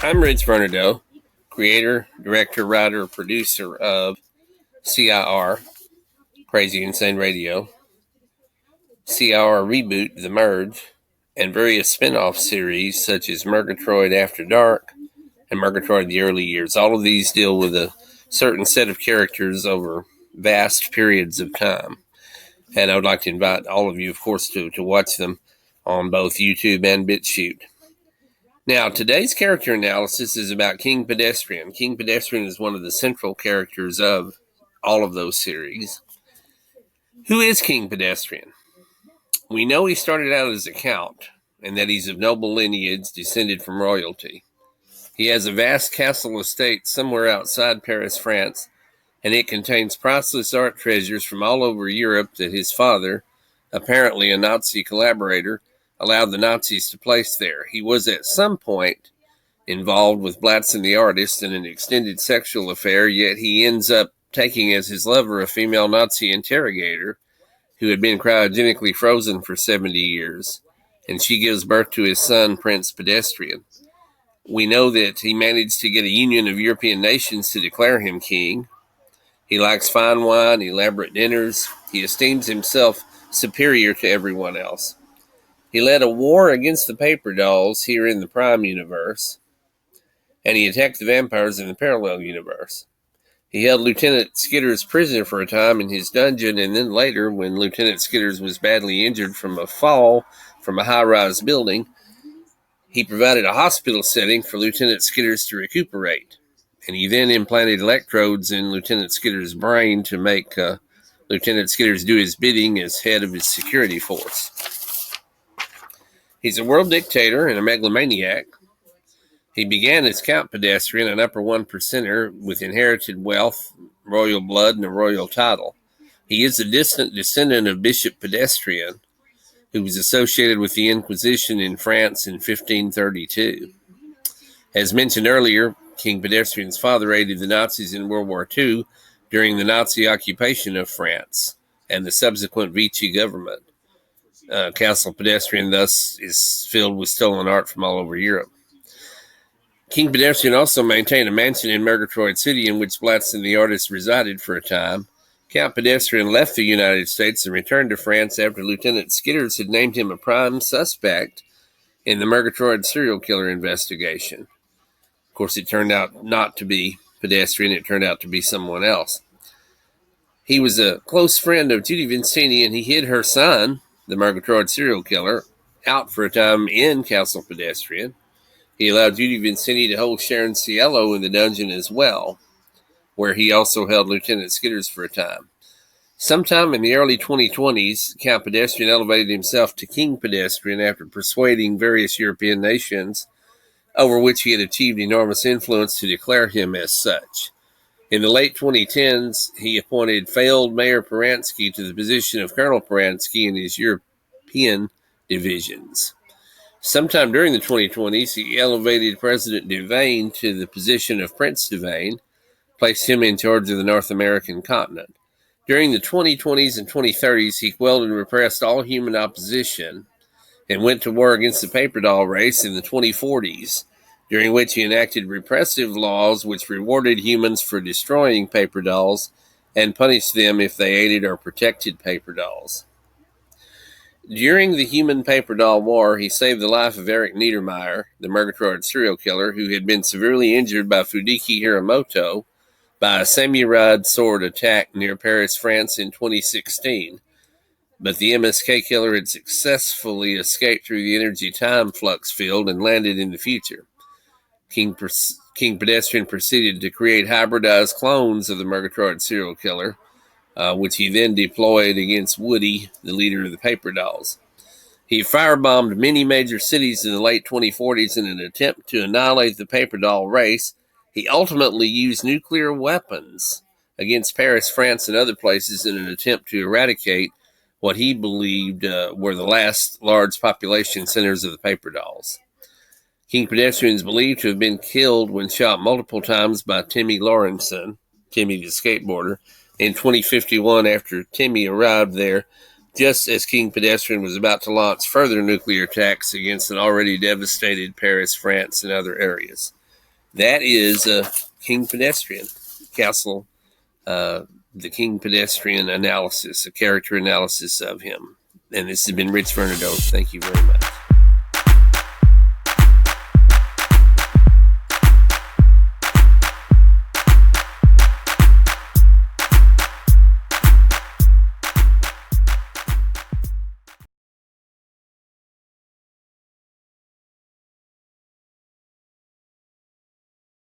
I'm Rich Vernadeau, creator, director, writer, producer of CIR, Crazy Insane Radio, CIR Reboot, The Merge, and various spin-off series such as Murgatroyd After Dark and Murgatroyd The Early Years. All of these deal with a certain set of characters over vast periods of time. And I would like to invite all of you, of course, to watch them on both YouTube and BitChute. Now, today's character analysis is about King Pedestrian. King Pedestrian is one of the central characters of all of those series. Who is King Pedestrian? We know he started out as a count, and that he's of noble lineage descended from royalty. He has a vast castle estate somewhere outside Paris, France, and it contains priceless art treasures from all over Europe that his father, apparently a Nazi collaborator, allowed the Nazis to place there. He was at some point involved with Blatzen the artist in an extended sexual affair, yet he ends up taking as his lover a female Nazi interrogator who had been cryogenically frozen for 70 years, and she gives birth to his son, Prince Pedestrian. We know that he managed to get a union of European nations to declare him king. He likes fine wine, elaborate dinners. He esteems himself superior to everyone else. He led a war against the paper dolls here in the Prime universe, and he attacked the vampires in the parallel universe. He held Lieutenant Skitters prisoner for a time in his dungeon, and then later, when Lieutenant Skitters was badly injured from a fall from a high-rise building, he provided a hospital setting for Lieutenant Skitters to recuperate. And he then implanted electrodes in Lieutenant Skitters' brain to make Lieutenant Skitters do his bidding as head of his security force. He's a world dictator and a megalomaniac. He began as Count Pedestrian, an upper one percenter with inherited wealth, royal blood, and a royal title. He is a distant descendant of Bishop Pedestrian, who was associated with the Inquisition in France in 1532. As mentioned earlier, King Pedestrian's father aided the Nazis in World War II during the Nazi occupation of France and the subsequent Vichy government. Castle Pedestrian thus is filled with stolen art from all over Europe. King Pedestrian also maintained a mansion in Murgatroyd City in which Blatzen the artist resided for a time. Count Pedestrian left the United States and returned to France after Lieutenant Skitters had named him a prime suspect in the Murgatroyd serial killer investigation. Of course, it turned out not to be Pedestrian. It turned out to be someone else. He was a close friend of Judy Vincini, and he hid her son, the Murgatroyd serial killer, out for a time in Castle Pedestrian. He allowed Judy Vincini to hold Sharon Cielo in the dungeon as well, where he also held Lieutenant Skitters for a time. Sometime in the early 2020s, Count Pedestrian elevated himself to King Pedestrian after persuading various European nations over which he had achieved enormous influence to declare him as such. In the late 2010s, he appointed failed Mayor Paransky to the position of Colonel Paransky in his European divisions. Sometime during the 2020s, he elevated President Devane to the position of Prince Devane, placed him in charge of the North American continent. During the 2020s and 2030s, he quelled and repressed all human opposition and went to war against the paper doll race in the 2040s, during which he enacted repressive laws which rewarded humans for destroying paper dolls and punished them if they aided or protected paper dolls. During the Human Paper Doll War, he saved the life of Eric Niedermeyer, the Murgatroyd serial killer, who had been severely injured by Fudiki Hiramoto by a samurai sword attack near Paris, France in 2016. But the MSK killer had successfully escaped through the energy time flux field and landed in the future. King Pedestrian proceeded to create hybridized clones of the Murgatroyd serial killer, which he then deployed against Woody, the leader of the paper dolls. He firebombed many major cities in the late 2040s in an attempt to annihilate the paper doll race. He ultimately used nuclear weapons against Paris, France, and other places in an attempt to eradicate what he believed were the last large population centers of the paper dolls. King Pedestrian is believed to have been killed when shot multiple times by Timmy Lawrenson, Timmy the skateboarder, in 2051 after Timmy arrived there just as King Pedestrian was about to launch further nuclear attacks against an already devastated Paris, France, and other areas. that is King Pedestrian, Castle, the King Pedestrian analysis, a character analysis of him. And this has been Rich Vernadeau. Thank you very much.